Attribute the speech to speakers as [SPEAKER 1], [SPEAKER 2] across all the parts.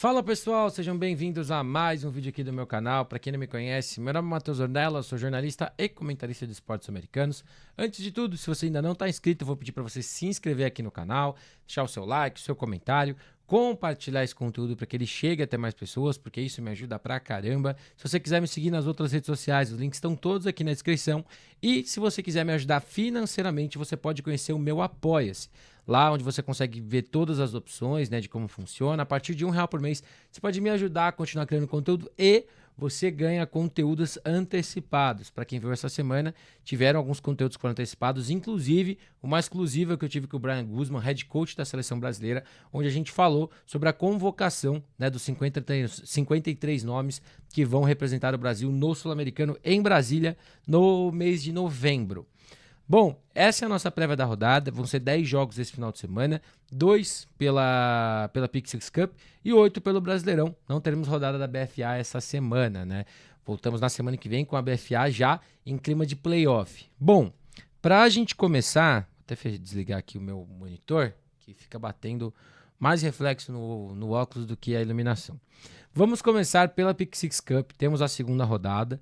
[SPEAKER 1] Fala pessoal, sejam bem-vindos a mais um vídeo aqui do meu canal. Para quem não me conhece, meu nome é Matheus Ornella, sou jornalista e comentarista de esportes americanos. Antes de tudo, se você ainda não está inscrito, eu vou pedir para você se inscrever aqui no canal, deixar o seu like, o seu comentário, compartilhar esse conteúdo para que ele chegue até mais pessoas, porque isso me ajuda pra caramba. Se você quiser me seguir nas outras redes sociais, os links estão todos aqui na descrição. E se você quiser me ajudar financeiramente, você pode conhecer o meu Apoia-se. Lá onde você consegue ver todas as opções, né, de como funciona. A partir de R$1 por mês, você pode me ajudar a continuar criando conteúdo e você ganha conteúdos antecipados. Para quem viu essa semana, tiveram alguns conteúdos que foram antecipados, inclusive o mais exclusivo que eu tive com o Brian Guzman, head coach da seleção brasileira, onde a gente falou sobre a convocação, né, dos 53 nomes que vão representar o Brasil no Sul-Americano em Brasília no mês de novembro. Bom, essa é a nossa prévia da rodada, vão ser 10 jogos esse final de semana, 2 pela Pick Six Cup e 8 pelo Brasileirão. Não teremos rodada da BFA essa semana, né? Voltamos na semana que vem com a BFA já em clima de playoff. Bom, pra gente começar, vou até desligar aqui o meu monitor, que fica batendo mais reflexo no óculos do que a iluminação. Vamos começar pela Pick Six Cup, temos a segunda rodada.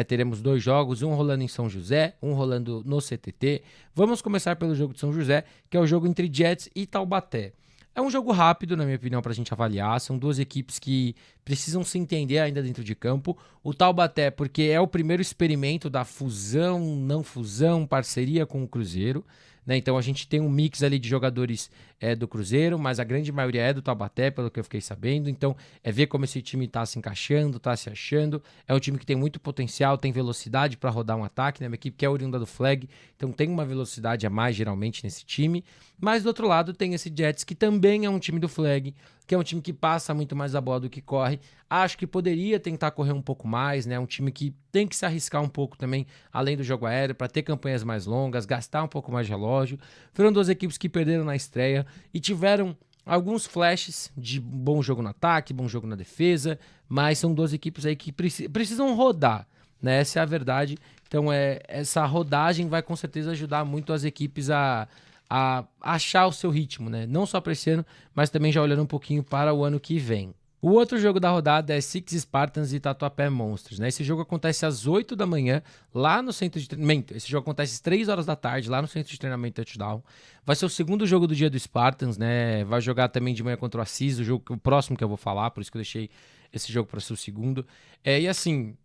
[SPEAKER 1] Teremos 2 jogos, um rolando em São José, um rolando no CTT. Vamos começar pelo jogo de São José, que é o jogo entre Jets e Taubaté. É um jogo rápido, na minha opinião, para a gente avaliar. São duas equipes que precisam se entender ainda dentro de campo. O Taubaté, porque é o primeiro experimento da fusão, não fusão, parceria com o Cruzeiro. Então a gente tem um mix ali de jogadores do Cruzeiro, mas a grande maioria é do Taubaté, pelo que eu fiquei sabendo. Então é ver como esse time está se encaixando, está se achando. É um time que tem muito potencial, tem velocidade para rodar um ataque, né? Uma equipe que é oriunda do flag, então tem uma velocidade a mais geralmente nesse time. Mas do outro lado tem esse Jets, que também é um time do flag, que é um time que passa muito mais a bola do que corre. Acho que poderia tentar correr um pouco mais, né? Um time que tem que se arriscar um pouco também, além do jogo aéreo, para ter campanhas mais longas, gastar um pouco mais de relógio. Foram duas equipes que perderam na estreia e tiveram alguns flashes de bom jogo no ataque, bom jogo na defesa, mas são duas equipes aí que precisam rodar, né? Essa é a verdade. Então essa rodagem vai com certeza ajudar muito as equipes a achar o seu ritmo, né? Não só para esse ano, mas também já olhando um pouquinho para o ano que vem. O outro jogo da rodada é Six Spartans e Tatuapé Monsters, né? Esse jogo acontece às 8 da manhã, lá no centro de treinamento. Esse jogo acontece às 3 horas da tarde, lá no centro de treinamento Touchdown. Vai ser o segundo jogo do dia do Spartans, né? Vai jogar também de manhã contra o Assis, o próximo que eu vou falar, por isso que eu deixei esse jogo para ser o segundo. E assim,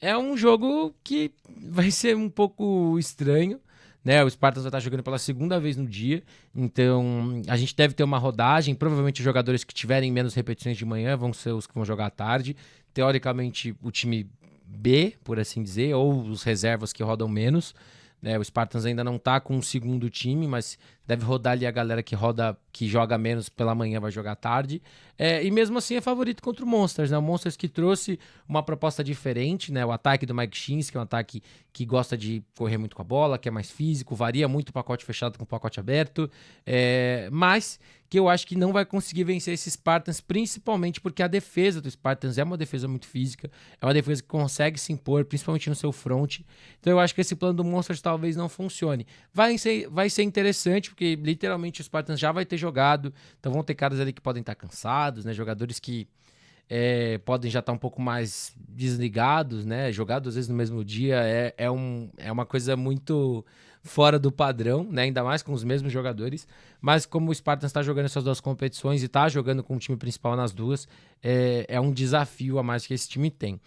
[SPEAKER 1] é um jogo que vai ser um pouco estranho, né? O Spartans vai estar jogando pela segunda vez no dia, então a gente deve ter uma rodagem. Provavelmente os jogadores que tiverem menos repetições de manhã vão ser os que vão jogar à tarde. Teoricamente, o time B, por assim dizer, ou os reservas que rodam menos, né? O Spartans ainda não tá com um segundo time, mas deve rodar ali a galera que joga menos pela manhã, vai jogar à tarde. E mesmo assim é favorito contra o Monsters, né? O Monsters que trouxe uma proposta diferente, né? O ataque do Mike Shins, que é um ataque que gosta de correr muito com a bola, que é mais físico, varia muito o pacote fechado com o pacote aberto, mas que eu acho que não vai conseguir vencer esses Spartans, principalmente porque a defesa do Spartans é uma defesa muito física, é uma defesa que consegue se impor, principalmente no seu front. Então eu acho que esse plano do Monsters talvez não funcione. Vai ser interessante, porque literalmente o Spartans já vai ter jogado, então vão ter caras ali que podem estar cansados, né? Jogadores que podem já estar um pouco mais desligados, né? Jogar 2 vezes no mesmo dia é uma coisa muito fora do padrão, né? Ainda mais com os mesmos jogadores. Mas como o Spartans está jogando essas duas competições e está jogando com o time principal nas duas, é um desafio a mais que esse time tem.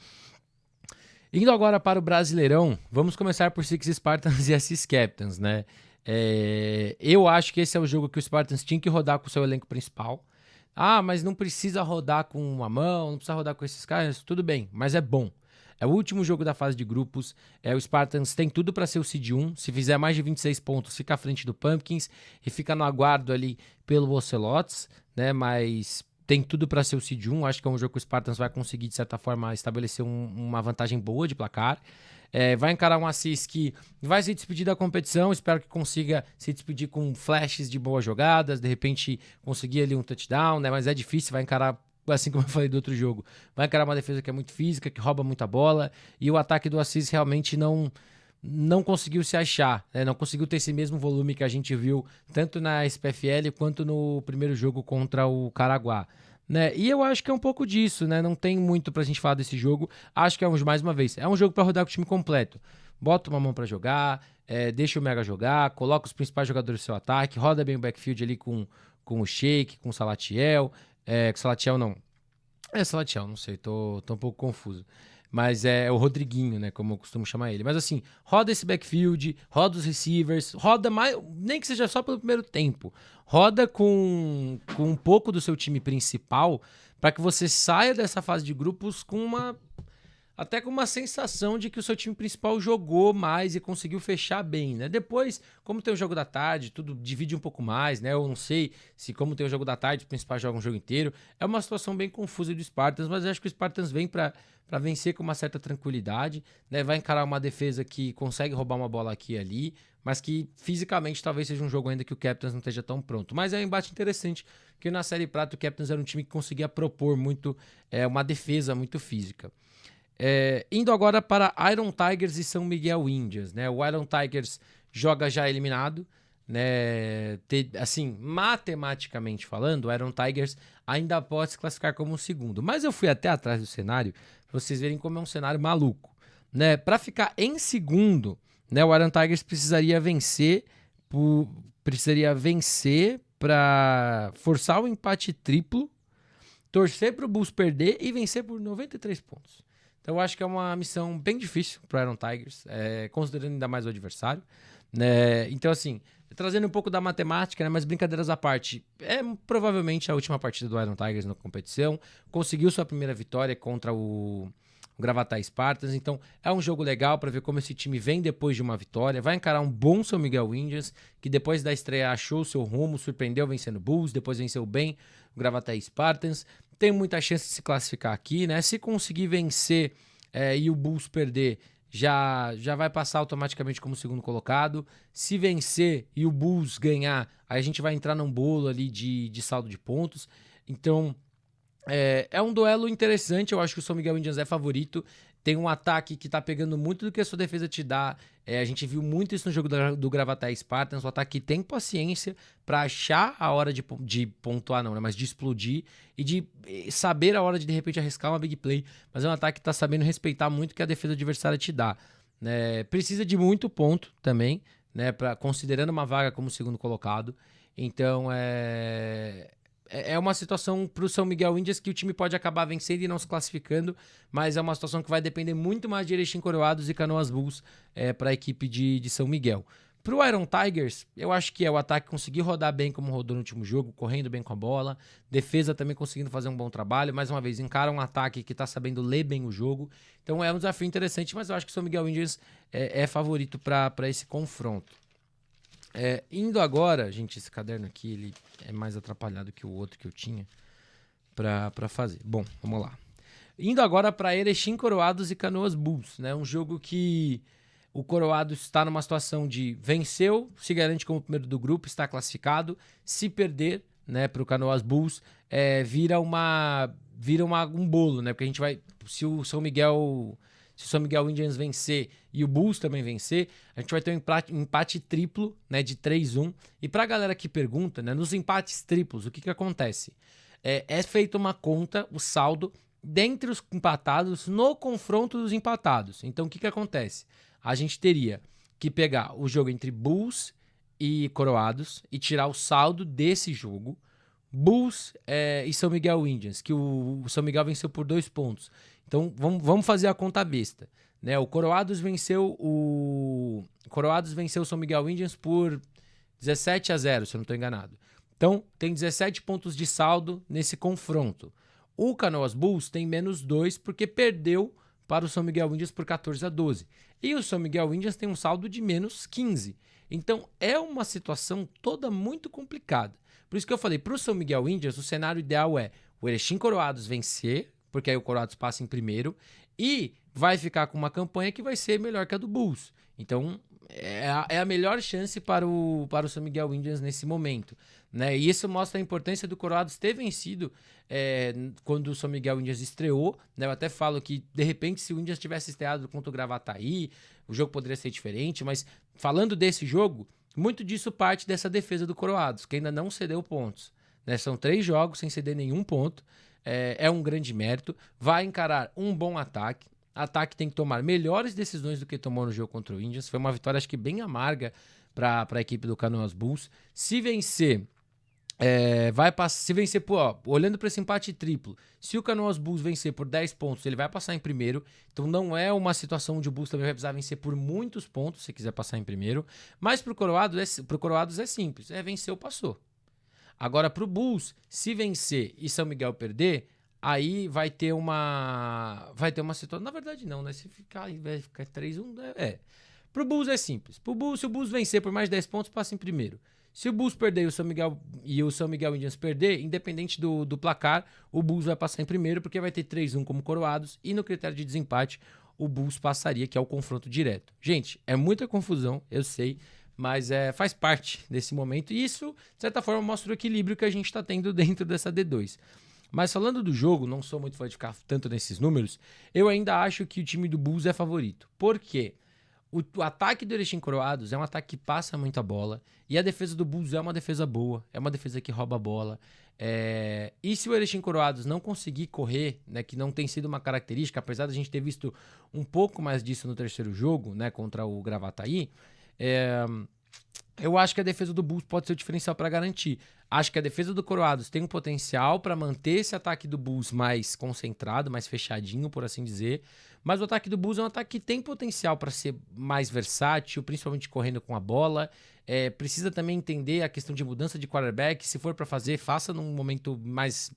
[SPEAKER 1] Indo agora para o Brasileirão, vamos começar por Six Spartans e Assis Captains, né? Eu acho que esse é o jogo que o Spartans tinha que rodar com o seu elenco principal. Ah, mas não precisa rodar com uma mão, não precisa rodar com esses caras, tudo bem, mas é bom. É o último jogo da fase de grupos, o Spartans tem tudo para ser o Seed 1, se fizer mais de 26 pontos, fica à frente do Pumpkins e fica no aguardo ali pelo Ocelots, né? Mas tem tudo para ser o Seed 1, acho que é um jogo que o Spartans vai conseguir, de certa forma, estabelecer uma vantagem boa de placar. Vai encarar um Assis que vai se despedir da competição, espero que consiga se despedir com flashes de boas jogadas, de repente conseguir ali um touchdown, né? Mas é difícil, vai encarar, assim como eu falei do outro jogo, vai encarar uma defesa que é muito física, que rouba muita bola, e o ataque do Assis realmente não conseguiu se achar, né? Não conseguiu ter esse mesmo volume que a gente viu tanto na SPFL quanto no primeiro jogo contra o Caraguá. né? E eu acho que é um pouco disso, né? Não tem muito pra gente falar desse jogo. Acho que mais uma vez, é um jogo pra rodar com o time completo. Bota uma mão pra jogar, deixa o Mega jogar, coloca os principais jogadores do seu ataque, roda bem o backfield ali com o Sheik, com o Salatiel. Com o Salatiel não. Salatiel, não sei, tô um pouco confuso. Mas é o Rodriguinho, né? Como eu costumo chamar ele. Mas assim, roda esse backfield, roda os receivers, roda mais, nem que seja só pelo primeiro tempo. Roda com um pouco do seu time principal para que você saia dessa fase de grupos até com uma sensação de que o seu time principal jogou mais e conseguiu fechar bem, né? Depois, como tem o jogo da tarde, tudo divide um pouco mais, né? Eu não sei se como tem o jogo da tarde, os principais jogam o jogo inteiro. É uma situação bem confusa do Spartans, mas eu acho que o Spartans vem para vencer com uma certa tranquilidade, né? Vai encarar uma defesa que consegue roubar uma bola aqui e ali, mas que fisicamente talvez seja um jogo ainda que o Capitans não esteja tão pronto. Mas é um embate interessante, porque na Série Prata o Capitans era um time que conseguia propor muito, uma defesa muito física. Indo agora para Iron Tigers e São Miguel Indians, né? O Iron Tigers joga já eliminado, né? Assim, matematicamente falando, o Iron Tigers ainda pode se classificar como um segundo. Mas eu fui até atrás do cenário para vocês verem como é um cenário maluco, né? Para ficar em segundo, né? O Iron Tigers precisaria vencer para forçar o empate triplo, torcer para o Bulls perder e vencer por 93 pontos. Então eu acho que é uma missão bem difícil para o Iron Tigers, considerando ainda mais o adversário, né? Então assim, trazendo um pouco da matemática, né? Mas brincadeiras à parte, é provavelmente a última partida do Iron Tigers na competição, conseguiu sua primeira vitória contra o Gravatá Spartans, então é um jogo legal para ver como esse time vem depois de uma vitória, vai encarar um bom São Miguel Indians, que depois da estreia achou o seu rumo, surpreendeu vencendo o Bulls, depois venceu bem o Gravatá Spartans, tem muita chance de se classificar aqui, né? Se conseguir vencer e o Bulls perder, já vai passar automaticamente como segundo colocado. Se vencer e o Bulls ganhar, aí a gente vai entrar num bolo ali de saldo de pontos. Então, é um duelo interessante. Eu acho que o São Miguel Indians é favorito. Tem um ataque que tá pegando muito do que a sua defesa te dá. A gente viu muito isso no jogo do Gravatá Spartans. O ataque tem paciência para achar a hora de pontuar, não, né? Mas de explodir e de saber a hora de repente arriscar uma big play. Mas é um ataque que tá sabendo respeitar muito o que a defesa adversária te dá, né? Precisa de muito ponto também, né? Considerando uma vaga como segundo colocado. Então, é uma situação para o São Miguel Indians que o time pode acabar vencendo e não se classificando, mas é uma situação que vai depender muito mais de Erechim Coroados e Canoas Bulls para a equipe de São Miguel. Para o Iron Tigers, eu acho que o ataque conseguir rodar bem como rodou no último jogo, correndo bem com a bola, defesa também conseguindo fazer um bom trabalho, mais uma vez, encara um ataque que está sabendo ler bem o jogo, então é um desafio interessante, mas eu acho que o São Miguel Indians é favorito para esse confronto. Indo agora, gente, esse caderno aqui ele é mais atrapalhado que o outro que eu tinha para fazer. Bom, vamos lá. Indo agora para Erechim Coroados e Canoas Bulls, né? Um jogo que o Coroados está numa situação de venceu, se garante como primeiro do grupo, está classificado. Se perder, né, para o Canoas Bulls, vira um bolo, né? Porque a gente vai, se o São Miguel Indians vencer e o Bulls também vencer, a gente vai ter um empate triplo, né, de 3-1. E pra galera que pergunta, né, nos empates triplos, o que acontece? É feita uma conta, o saldo, dentre os empatados no confronto dos empatados. Então, o que acontece? A gente teria que pegar o jogo entre Bulls e Coroados e tirar o saldo desse jogo. Bulls e São Miguel Indians, que o São Miguel venceu por 2 pontos. Então, vamos fazer a conta besta, né? O Coroados venceu o São Miguel Indians por 17-0, se eu não estou enganado. Então, tem 17 pontos de saldo nesse confronto. O Canoas Bulls tem -2 porque perdeu para o São Miguel Indians por 14-12. E o São Miguel Indians tem um saldo de -15. Então, é uma situação toda muito complicada. Por isso que eu falei, para o São Miguel Indians, o cenário ideal é o Erechim Coroados vencer, porque aí o Coroados passa em primeiro, e vai ficar com uma campanha que vai ser melhor que a do Bulls. Então, é a melhor chance para o São Miguel Indians nesse momento, né? E isso mostra a importância do Coroados ter vencido quando o São Miguel Indians estreou, né? Eu até falo que, de repente, se o Indians tivesse estreado contra o Gravataí, o jogo poderia ser diferente, mas falando desse jogo, muito disso parte dessa defesa do Coroados, que ainda não cedeu pontos, né? São 3 jogos sem ceder nenhum ponto. É um grande mérito. Vai encarar um bom ataque. Ataque tem que tomar melhores decisões do que tomou no jogo contra o Indians. Foi uma vitória, acho que bem amarga para a equipe do Canoas Bulls. Se vencer, vai passar. Se vencer, olhando para esse empate triplo, se o Canoas Bulls vencer por 10 pontos, ele vai passar em primeiro. Então não é uma situação onde o Bulls também vai precisar vencer por muitos pontos, se quiser passar em primeiro. Mas pro Coroados é simples: venceu, passou. Agora, pro Bulls, se vencer e São Miguel perder, aí vai ter uma situação. Na verdade, não, né? Se ficar 3-1, Pro Bulls é simples. Se o Bulls vencer por mais 10 pontos, passa em primeiro. Se o Bulls perder e o São Miguel Indians perder, independente do placar, o Bulls vai passar em primeiro, porque vai ter 3-1 como Coroados, e no critério de desempate, o Bulls passaria, que é o confronto direto. Gente, é muita confusão, eu sei, mas faz parte desse momento, e isso, de certa forma, mostra o equilíbrio que a gente está tendo dentro dessa D2. Mas falando do jogo, não sou muito fã de ficar tanto nesses números, eu ainda acho que o time do Bulls é favorito. Por quê? O ataque do Erechim Coroados é um ataque que passa muita bola, e a defesa do Bulls é uma defesa boa, é uma defesa que rouba a bola. E se o Erechim Coroados não conseguir correr, né, que não tem sido uma característica, apesar da gente ter visto um pouco mais disso no terceiro jogo, né, contra o Gravataí, eu acho que a defesa do Bulls pode ser o diferencial para garantir. Acho que a defesa do Coroados tem um potencial para manter esse ataque do Bulls mais concentrado, mais fechadinho, por assim dizer. Mas o ataque do Bulls é um ataque que tem potencial para ser mais versátil, principalmente correndo com a bola. Precisa também entender a questão de mudança de quarterback. Se for para fazer, faça num momento mais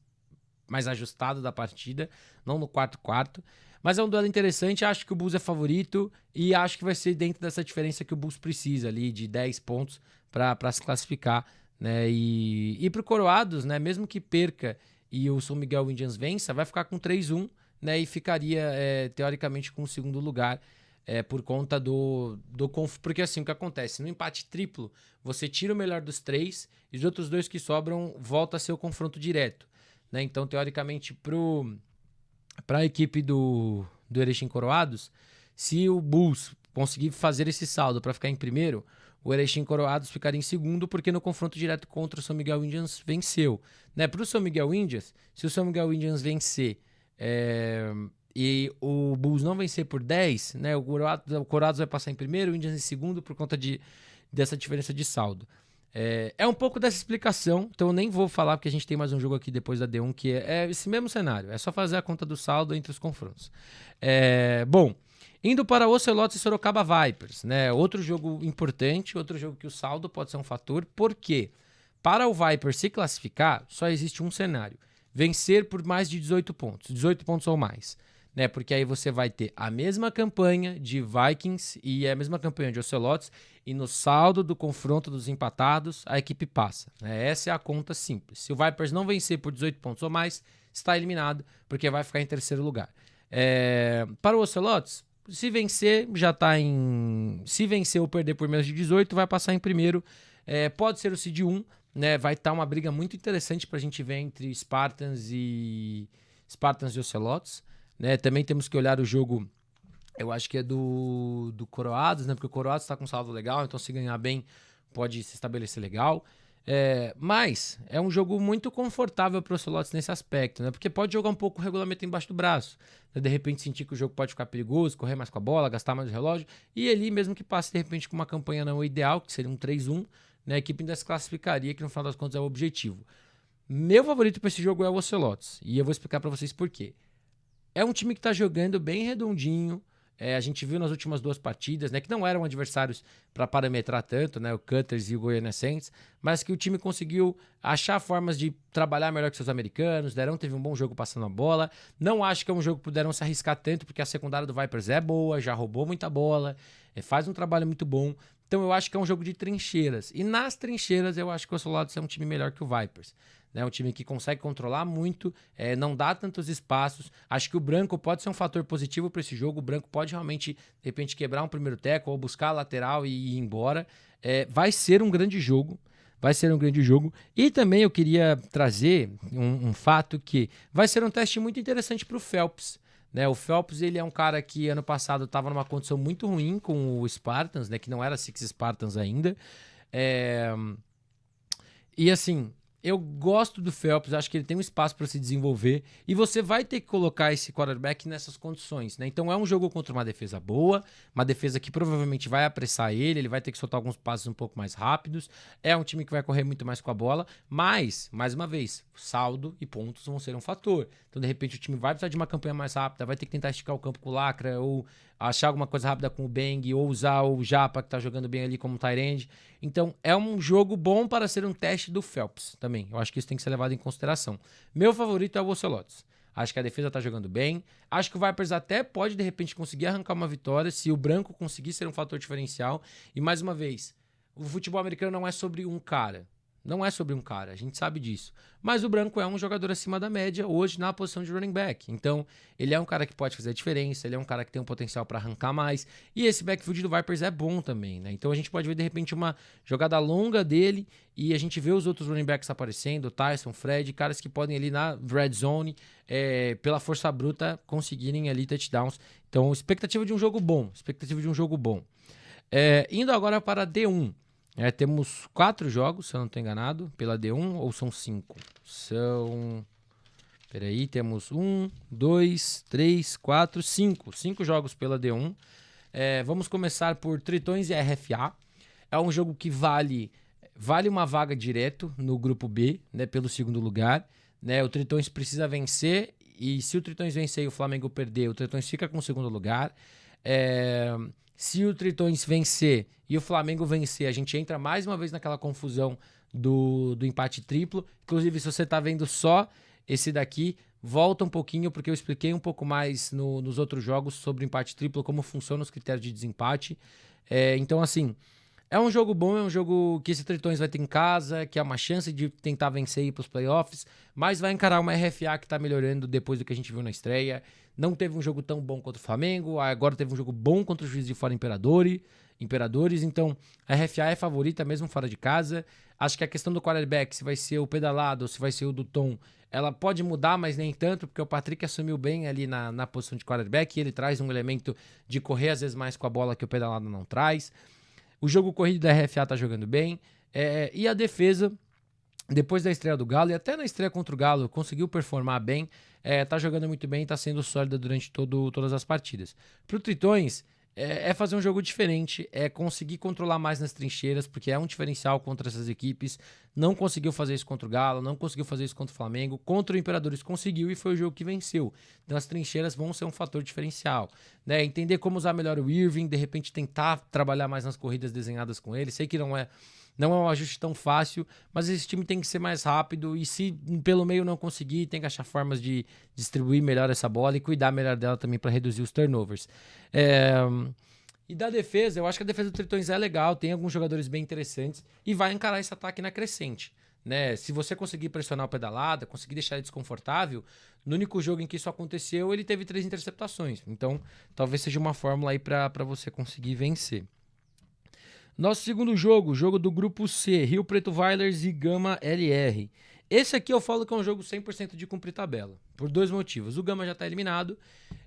[SPEAKER 1] ajustado da partida, não no quarto. Mas é um duelo interessante, acho que o Bulls é favorito e acho que vai ser dentro dessa diferença que o Bulls precisa ali, de 10 pontos para se classificar, né? E pro Coroados, né, mesmo que perca e o São Miguel Indians vença, vai ficar com 3-1, né, e ficaria teoricamente com o segundo lugar, por conta porque assim, o que acontece? No empate triplo, você tira o melhor dos 3 e os outros 2 que sobram volta a ser o confronto direto, né? Então, teoricamente, para a equipe do Erechim Coroados, se o Bulls conseguir fazer esse saldo para ficar em primeiro, o Erechim Coroados ficaria em segundo, porque no confronto direto contra o São Miguel Indians venceu, né? Para o São Miguel Indians, se o São Miguel Indians vencer e o Bulls não vencer por 10, né, o Coroados vai passar em primeiro, o Indians em segundo, por conta dessa diferença de saldo. É um pouco dessa explicação, então eu nem vou falar, porque a gente tem mais um jogo aqui depois da D1, que é esse mesmo cenário. É só fazer a conta do saldo entre os confrontos. Bom, indo para Ocelotes e Sorocaba Vipers, né? Outro jogo importante, outro jogo que o saldo pode ser um fator, porque para o Vipers se classificar, só existe um cenário: vencer por mais de 18 pontos ou mais. Né, porque aí você vai ter a mesma campanha de Vikings e a mesma campanha de Ocelotes, e no saldo do confronto dos empatados, a equipe passa. Né? Essa é a conta simples. Se o Vipers não vencer por 18 pontos ou mais, está eliminado, porque vai ficar em terceiro lugar. Para o Ocelotes, se vencer, já está em... Se vencer ou perder por menos de 18, vai passar em primeiro. Pode ser o Seed 1, né? Vai estar uma briga muito interessante para a gente ver entre Spartans e Ocelotes. Né, também temos que olhar o jogo, eu acho que é do Coroados, né? Porque o Coroados está com um saldo legal, então se ganhar bem pode se estabelecer legal. Mas é um jogo muito confortável para o Ocelotes nesse aspecto, né? Porque pode jogar um pouco o regulamento embaixo do braço, né? De repente sentir que o jogo pode ficar perigoso, correr mais com a bola, gastar mais o relógio, e ele mesmo que passe de repente com uma campanha não ideal, que seria um 3-1, né? A equipe ainda se classificaria, que no final das contas é o objetivo. Meu favorito para esse jogo é o Ocelotes, e eu vou explicar para vocês por quê. É um time que está jogando bem redondinho. A gente viu nas últimas 2 partidas, né, que não eram adversários para parametrar tanto, né, o Cutters e o Goiânia Saints, mas que o time conseguiu achar formas de trabalhar melhor que seus americanos. Derão teve um bom jogo passando a bola. Não acho que é um jogo que puderam se arriscar tanto, porque a secundária do Vipers é boa, já roubou muita bola, faz um trabalho muito bom. Então eu acho que é um jogo de trincheiras. E nas trincheiras eu acho que o Ocelotes é um time melhor que o Vipers. É um time que consegue controlar muito, não dá tantos espaços. Acho que o Branco pode ser um fator positivo para esse jogo. O Branco pode realmente, de repente, quebrar um primeiro tackle ou buscar a lateral e ir embora. Vai ser um grande jogo. E também eu queria trazer um fato que vai ser um teste muito interessante para o Phelps. Né? O Phelps, ele é um cara que ano passado estava numa condição muito ruim com o Spartans, né? Que não era Six Spartans ainda. E assim... Eu gosto do Phelps, acho que ele tem um espaço para se desenvolver e você vai ter que colocar esse quarterback nessas condições, né? Então é um jogo contra uma defesa boa, uma defesa que provavelmente vai apressar ele vai ter que soltar alguns passos um pouco mais rápidos, é um time que vai correr muito mais com a bola, mas, mais uma vez, saldo e pontos vão ser um fator. Então, de repente, o time vai precisar de uma campanha mais rápida, vai ter que tentar esticar o campo com o Lacra ou achar alguma coisa rápida com o Bang ou usar o Japa, que tá jogando bem ali como tight end. Então, é um jogo bom para ser um teste do Phelps também. Eu acho que isso tem que ser levado em consideração. Meu favorito é o Ocelotes. Acho que a defesa tá jogando bem. Acho que o Vipers até pode, de repente, conseguir arrancar uma vitória se o branco conseguir ser um fator diferencial. E, mais uma vez, o futebol americano não é sobre um cara. Não é sobre um cara, a gente sabe disso. Mas o branco é um jogador acima da média hoje na posição de running back. Então, ele é um cara que pode fazer a diferença, ele é um cara que tem um potencial para arrancar mais. E esse backfield do Vipers é bom também, né? Então a gente pode ver, de repente, uma jogada longa dele e a gente vê os outros running backs aparecendo, Tyson, Fred, caras que podem ali na red zone, pela força bruta, conseguirem ali touchdowns. Então, expectativa de um jogo bom, indo agora para D1. Temos 4 jogos, se eu não estou enganado, pela D1, ou são 5? Temos 1, 2, 3, 4, 5. 5 jogos pela D1. Vamos começar por Tritões e RFA. É um jogo que vale uma vaga direto no grupo B, né, pelo segundo lugar. Né, o Tritões precisa vencer, e se o Tritões vencer e o Flamengo perder, o Tritões fica com o segundo lugar. Se o Tritões vencer e o Flamengo vencer, a gente entra mais uma vez naquela confusão do empate triplo. Inclusive, se você está vendo só esse daqui, volta um pouquinho, porque eu expliquei um pouco mais nos outros jogos sobre o empate triplo, como funcionam os critérios de desempate. Então, assim, é um jogo bom, é um jogo que esse Tritões vai ter em casa, que é uma chance de tentar vencer e ir para os playoffs, mas vai encarar uma RFA que está melhorando depois do que a gente viu na estreia. Não teve um jogo tão bom contra o Flamengo, agora teve um jogo bom contra o Juiz de Fora Imperadores, então a RFA é favorita mesmo fora de casa. Acho que a questão do quarterback, se vai ser o Pedalado ou se vai ser o do Tom, ela pode mudar, mas nem tanto, porque o Patrick assumiu bem ali na posição de quarterback, e ele traz um elemento de correr às vezes mais com a bola que o Pedalado não traz. O jogo corrido da RFA tá jogando bem, e a defesa, depois da estreia do Galo, e até na estreia contra o Galo, conseguiu performar bem, tá jogando muito bem e tá sendo sólida durante todas as partidas. Pro Tritões, fazer um jogo diferente, é conseguir controlar mais nas trincheiras, porque é um diferencial contra essas equipes. Não conseguiu fazer isso contra o Galo, não conseguiu fazer isso contra o Flamengo. Contra o Imperadores conseguiu e foi o jogo que venceu. Então as trincheiras vão ser um fator diferencial. Né? Entender como usar melhor o Irving, de repente tentar trabalhar mais nas corridas desenhadas com ele. Sei que não é um ajuste tão fácil, mas esse time tem que ser mais rápido e se pelo meio não conseguir, tem que achar formas de distribuir melhor essa bola e cuidar melhor dela também para reduzir os turnovers. E da defesa, eu acho que a defesa do Tritões é legal, tem alguns jogadores bem interessantes e vai encarar esse ataque na crescente. Né? Se você conseguir pressionar o Pedalada, conseguir deixar ele desconfortável, no único jogo em que isso aconteceu, ele teve 3 interceptações. Então, talvez seja uma fórmula aí para você conseguir vencer. Nosso segundo jogo do grupo C, Rio Preto Vailers e Gama LR. Esse aqui eu falo que é um jogo 100% de cumprir tabela, por 2 motivos. O Gama já está eliminado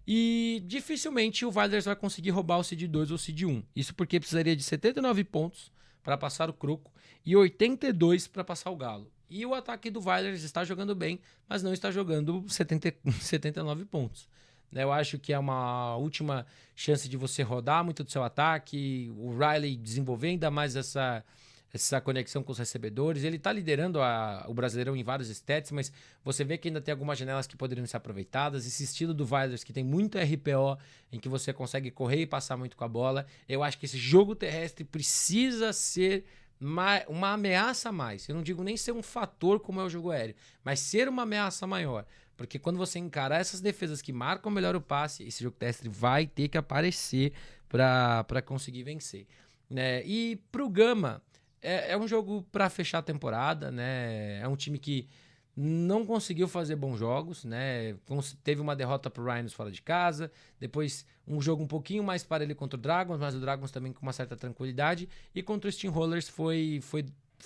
[SPEAKER 1] e dificilmente o Vailers vai conseguir roubar o Seed 2 ou o Seed 1. Isso porque precisaria de 79 pontos para passar o Croco e 82 para passar o Galo. E o ataque do Vailers está jogando bem, mas não está jogando 79 pontos. Eu acho que é uma última chance de você rodar muito do seu ataque, o Riley desenvolver ainda mais essa conexão com os recebedores. Ele está liderando o Brasileirão em vários stats, mas você vê que ainda tem algumas janelas que poderiam ser aproveitadas. Esse estilo do Vailers, que tem muito RPO, em que você consegue correr e passar muito com a bola. Eu acho que esse jogo terrestre precisa ser uma ameaça a mais. Eu não digo nem ser um fator como é o jogo aéreo, mas ser uma ameaça maior. Porque quando você encarar essas defesas que marcam melhor o passe, esse jogo terrestre vai ter que aparecer para conseguir vencer. Né? E pro Gama, é um jogo para fechar a temporada. Né? É um time que não conseguiu fazer bons jogos. Né? Teve uma derrota pro Rhinos fora de casa, depois um jogo um pouquinho mais para ele contra o Dragons, mas o Dragons também com uma certa tranquilidade. E contra o Steamrollers foi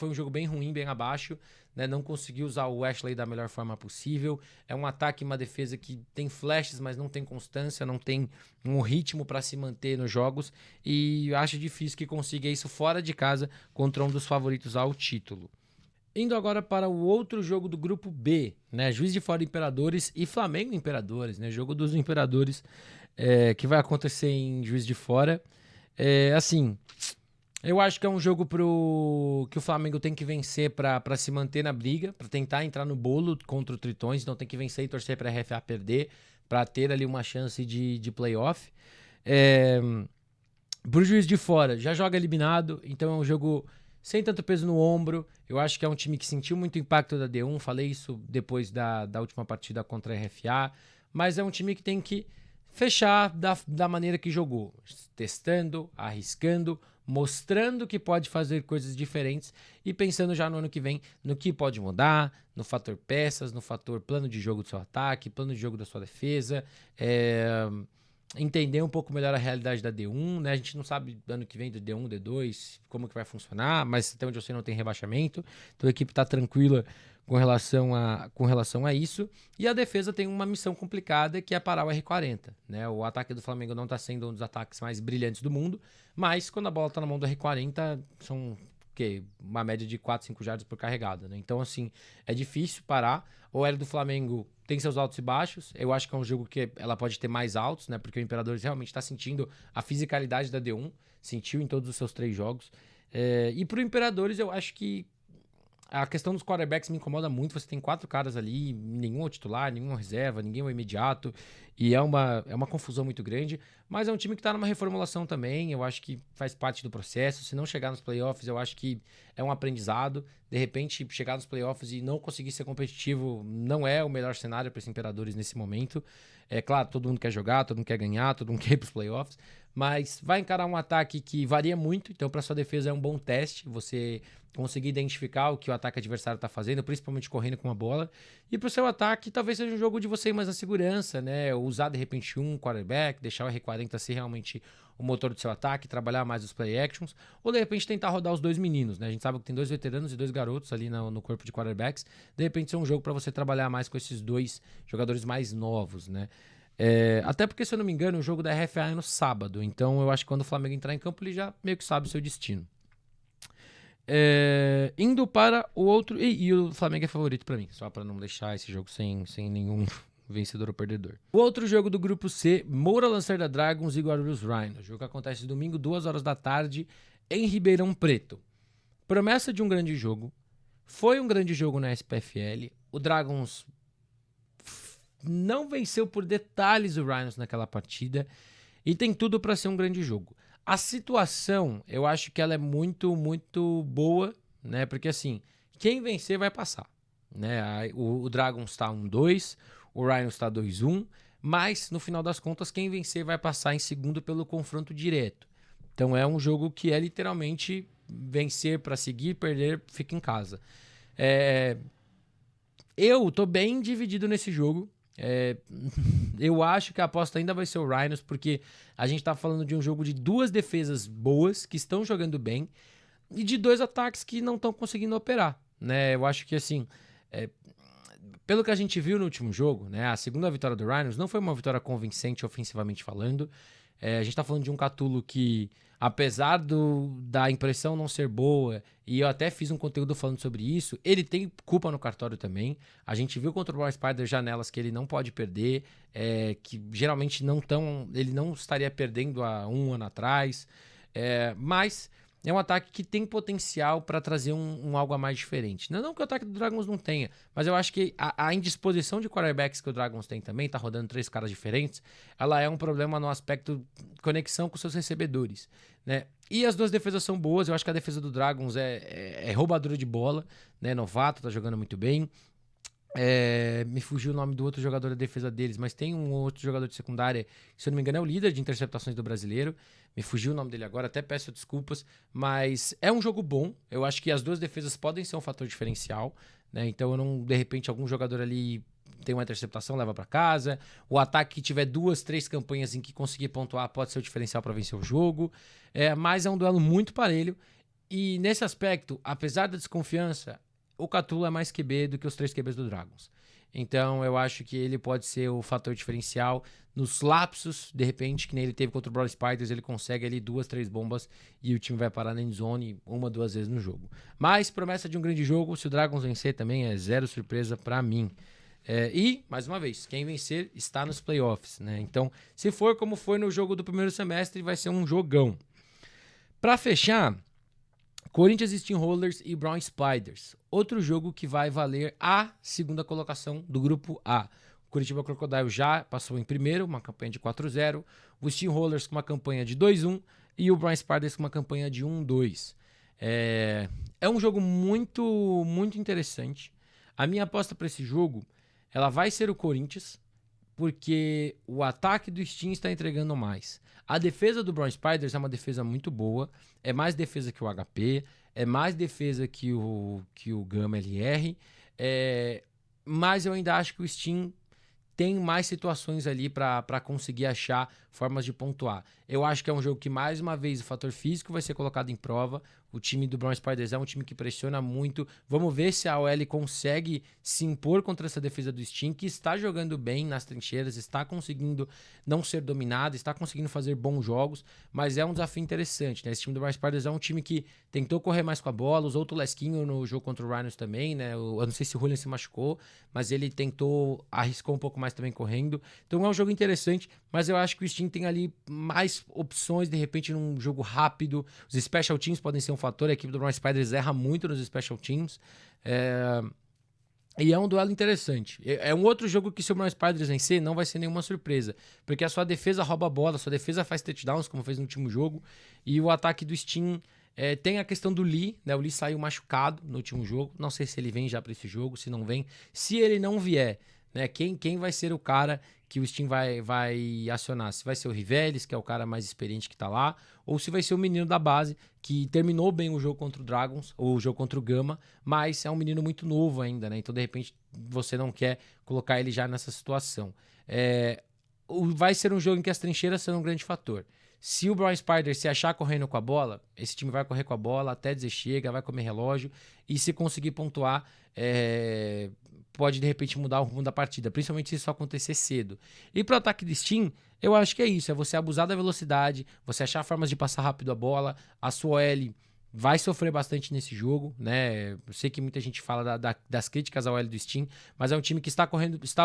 [SPEAKER 1] um jogo bem ruim, bem abaixo, né? Não conseguiu usar o Ashley da melhor forma possível. É um ataque e uma defesa que tem flashes, mas não tem constância, não tem um ritmo para se manter nos jogos. E acho difícil que consiga isso fora de casa contra um dos favoritos ao título. Indo agora para o outro jogo do grupo B, né? Juiz de Fora Imperadores e Flamengo Imperadores, né? Jogo dos Imperadores que vai acontecer em Juiz de Fora. Assim, eu acho que é um jogo que o Flamengo tem que vencer para se manter na briga, para tentar entrar no bolo contra o Tritões, então tem que vencer e torcer para a RFA perder, para ter ali uma chance de playoff. Pro Juiz de Fora, já joga eliminado, então é um jogo sem tanto peso no ombro. Eu acho que é um time que sentiu muito impacto da D1, falei isso depois da última partida contra a RFA, mas é um time que tem que fechar da maneira que jogou, testando, arriscando, mostrando que pode fazer coisas diferentes e pensando já no ano que vem no que pode mudar, no fator peças, no fator plano de jogo do seu ataque, plano de jogo da sua defesa, entender um pouco melhor a realidade da D1, né? A gente não sabe ano que vem do D1, D2, como que vai funcionar, mas até onde eu sei não tem rebaixamento, então a equipe está tranquila com relação a isso. E a defesa tem uma missão complicada, que é parar o R40, né? O ataque do Flamengo não está sendo um dos ataques mais brilhantes do mundo, mas quando a bola está na mão do R40, são uma média de 4, 5 jardas por carregada, né? Então, assim, é difícil parar. O L do Flamengo tem seus altos e baixos. Eu acho que é um jogo que ela pode ter mais altos, né? Porque o Imperadores realmente está sentindo a fisicalidade da D1, sentiu em todos os seus 3 jogos. E pro Imperadores, eu acho que a questão dos quarterbacks me incomoda muito. Você tem 4 caras ali, nenhum é titular, nenhum é reserva, ninguém é o imediato. E é uma confusão muito grande. Mas é um time que está numa reformulação também. Eu acho que faz parte do processo. Se não chegar nos playoffs, eu acho que é um aprendizado. De repente, chegar nos playoffs e não conseguir ser competitivo não é o melhor cenário para esses Imperadores nesse momento. É claro, todo mundo quer jogar, todo mundo quer ganhar, todo mundo quer ir para os playoffs. Mas vai encarar um ataque que varia muito. Então, para sua defesa é um bom teste. Você conseguir identificar o que o ataque adversário está fazendo, principalmente correndo com a bola. E para o seu ataque, talvez seja um jogo de você ir mais na segurança, né? Usar, de repente, um quarterback, deixar o R40 ser realmente o motor do seu ataque, trabalhar mais os play actions, ou, de repente, tentar rodar os 2 meninos, né? A gente sabe que tem 2 veteranos e 2 garotos ali no corpo de quarterbacks. De repente, é um jogo para você trabalhar mais com esses 2 jogadores mais novos, né? Até porque, se eu não me engano, o jogo da RFA é no sábado. Então, eu acho que quando o Flamengo entrar em campo, ele já meio que sabe o seu destino. Indo para o outro. E o Flamengo é favorito para mim, só para não deixar esse jogo sem nenhum vencedor ou perdedor. O outro jogo do grupo C: Moura Lacerda Dragons e Guarulhos Rhinos. O jogo acontece domingo, 2 horas da tarde, em Ribeirão Preto. Promessa de um grande jogo. Foi um grande jogo na SPFL. O Dragons não venceu por detalhes o Rhinos naquela partida e tem tudo para ser um grande jogo. A situação, eu acho que ela é muito, muito boa, né? Porque assim, quem vencer vai passar, né? O Dragons está 1-2, o Rhinos está 2-1, mas no final das contas, quem vencer vai passar em segundo pelo confronto direto. Então é um jogo que é literalmente vencer para seguir, perder, fica em casa. Eu tô bem dividido nesse jogo. Eu acho que a aposta ainda vai ser o Rhinos, porque a gente tá falando de um jogo de 2 defesas boas, que estão jogando bem, e de 2 ataques que não estão conseguindo operar, né? Eu acho que, assim, pelo que a gente viu no último jogo, né, a segunda vitória do Rhinos não foi uma vitória convincente ofensivamente falando. A gente tá falando de um Catulo que, apesar da impressão não ser boa, e eu até fiz um conteúdo falando sobre isso, ele tem culpa no cartório também. A gente viu contra o Brawl Spider janelas que ele não pode perder, que geralmente ele não estaria perdendo há um ano atrás, mas é um ataque que tem potencial para trazer um algo a mais diferente. Não que o ataque do Dragons não tenha, mas eu acho que a indisposição de quarterbacks que o Dragons tem também, tá rodando 3 caras diferentes, ela é um problema no aspecto conexão com seus recebedores, né? E as 2 defesas são boas. Eu acho que a defesa do Dragons é roubadora de bola, né? Novato, tá jogando muito bem. Me fugiu o nome do outro jogador da defesa deles, mas tem um outro jogador de secundária, que, se eu não me engano, é o líder de interceptações do brasileiro. Me fugiu o nome dele agora, até peço desculpas, mas é um jogo bom. Eu acho que as 2 defesas podem ser um fator diferencial, né? Então, eu não, de repente, algum jogador ali tem uma interceptação, leva para casa. O ataque que tiver 2, 3 campanhas em que conseguir pontuar pode ser o diferencial para vencer o jogo. Mas é um duelo muito parelho. E nesse aspecto, apesar da desconfiança, o Catulo é mais QB do que os 3 QBs do Dragons. Então eu acho que ele pode ser o fator diferencial. Nos lapsos, de repente, que nem ele teve contra o Brown Spiders, ele consegue ali 2, 3 bombas e o time vai parar na endzone 1, 2 vezes no jogo. Mas promessa de um grande jogo, se o Dragons vencer também é zero surpresa pra mim. E, mais uma vez, quem vencer está nos playoffs, né? Então, se for como foi no jogo do primeiro semestre, vai ser um jogão. Pra fechar, Corinthians Steamrollers e Brown Spiders. Outro jogo que vai valer a segunda colocação do grupo A. O Curitiba Crocodile já passou em primeiro, uma campanha de 4-0. O Steamrollers com uma campanha de 2-1 e o Brown Spiders com uma campanha de 1-2. É um jogo muito, muito interessante. A minha aposta para esse jogo, ela vai ser o Corinthians, porque o ataque do Steam está entregando mais. A defesa do Brown Spiders é uma defesa muito boa, é mais defesa que o HP, é mais defesa que o Gama LR, mas eu ainda acho que o Steam tem mais situações ali para conseguir achar formas de pontuar. Eu acho que é um jogo que, mais uma vez, o fator físico vai ser colocado em prova. O time do Brown Spiders é um time que pressiona muito. Vamos ver se a OL consegue se impor contra essa defesa do Steam, que está jogando bem nas trincheiras, está conseguindo não ser dominado, está conseguindo fazer bons jogos, mas é um desafio interessante, né? Esse time do Brown Spiders é um time que tentou correr mais com a bola, usou o Tulesquinho no jogo contra o Rhinos também, né? Eu não sei se o Julian se machucou, mas ele arriscou um pouco mais também correndo. Então é um jogo interessante, mas eu acho que o Steam tem ali mais opções, de repente, num jogo rápido. Os Special Teams podem ser um fator, a equipe do Brown Spiders erra muito nos Special Teams. E é um duelo interessante. É um outro jogo que, se o Brown Spiders vencer, não vai ser nenhuma surpresa. Porque a sua defesa rouba a bola, a sua defesa faz touchdowns, como fez no último jogo. E o ataque do Steam tem a questão do Lee, né? O Lee saiu machucado no último jogo. Não sei se ele vem já para esse jogo, se não vem. Se ele não vier, né? Quem vai ser o cara que o Steam vai acionar? Se vai ser o Rivelis, que é o cara mais experiente que tá lá, ou se vai ser o menino da base, que terminou bem o jogo contra o Dragons, ou o jogo contra o Gama, mas é um menino muito novo ainda, né? Então, de repente, você não quer colocar ele já nessa situação. Vai ser um jogo em que as trincheiras serão um grande fator. Se o Brown Spider se achar correndo com a bola, esse time vai correr com a bola até dizer chega, vai comer relógio, e se conseguir pontuar, pode de repente mudar o rumo da partida, principalmente se isso acontecer cedo. E para o ataque de Steam, eu acho que é isso, é você abusar da velocidade, você achar formas de passar rápido a bola, a sua OL vai sofrer bastante nesse jogo, né? Eu sei que muita gente fala das críticas ao OL do Steam, mas é um time que está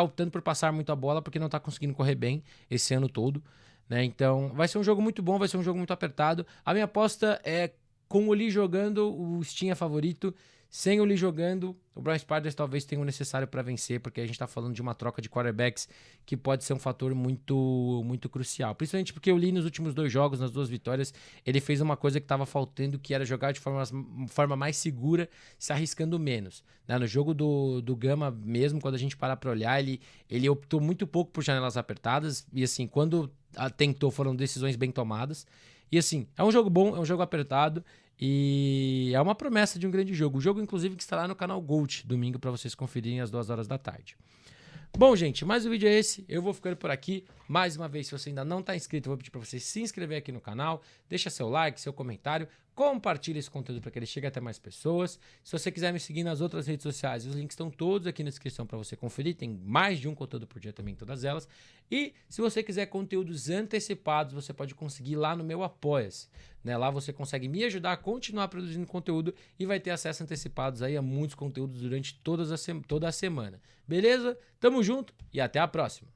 [SPEAKER 1] optando por passar muito a bola porque não está conseguindo correr bem esse ano todo, né? Então vai ser um jogo muito bom, vai ser um jogo muito apertado. A minha aposta é com o Lee jogando, o Steam é favorito. Sem o Lee jogando, o Brown Spiders talvez tenha o necessário para vencer, porque a gente está falando de uma troca de quarterbacks que pode ser um fator muito, muito crucial. Principalmente porque o Lee, nos últimos 2 jogos, nas 2 vitórias, ele fez uma coisa que estava faltando, que era jogar de forma mais segura, se arriscando menos. Né? No jogo do Gama mesmo, quando a gente para olhar, ele optou muito pouco por janelas apertadas, e assim, quando tentou, foram decisões bem tomadas. E assim, é um jogo bom, é um jogo apertado, e é uma promessa de um grande jogo. O jogo, inclusive, que estará no canal Gold, domingo, para vocês conferirem às 2 horas da tarde. Bom, gente, mais um vídeo é esse. Eu vou ficando por aqui. Mais uma vez, se você ainda não está inscrito, eu vou pedir para você se inscrever aqui no canal. Deixa seu like, seu comentário. Compartilhe esse conteúdo para que ele chegue até mais pessoas. Se você quiser me seguir nas outras redes sociais, os links estão todos aqui na descrição para você conferir. Tem mais de um conteúdo por dia também em todas elas. E se você quiser conteúdos antecipados, você pode conseguir lá no meu Apoia-se. Né? Lá você consegue me ajudar a continuar produzindo conteúdo e vai ter acesso antecipados aí a muitos conteúdos durante toda a semana. Beleza? Tamo junto e até a próxima.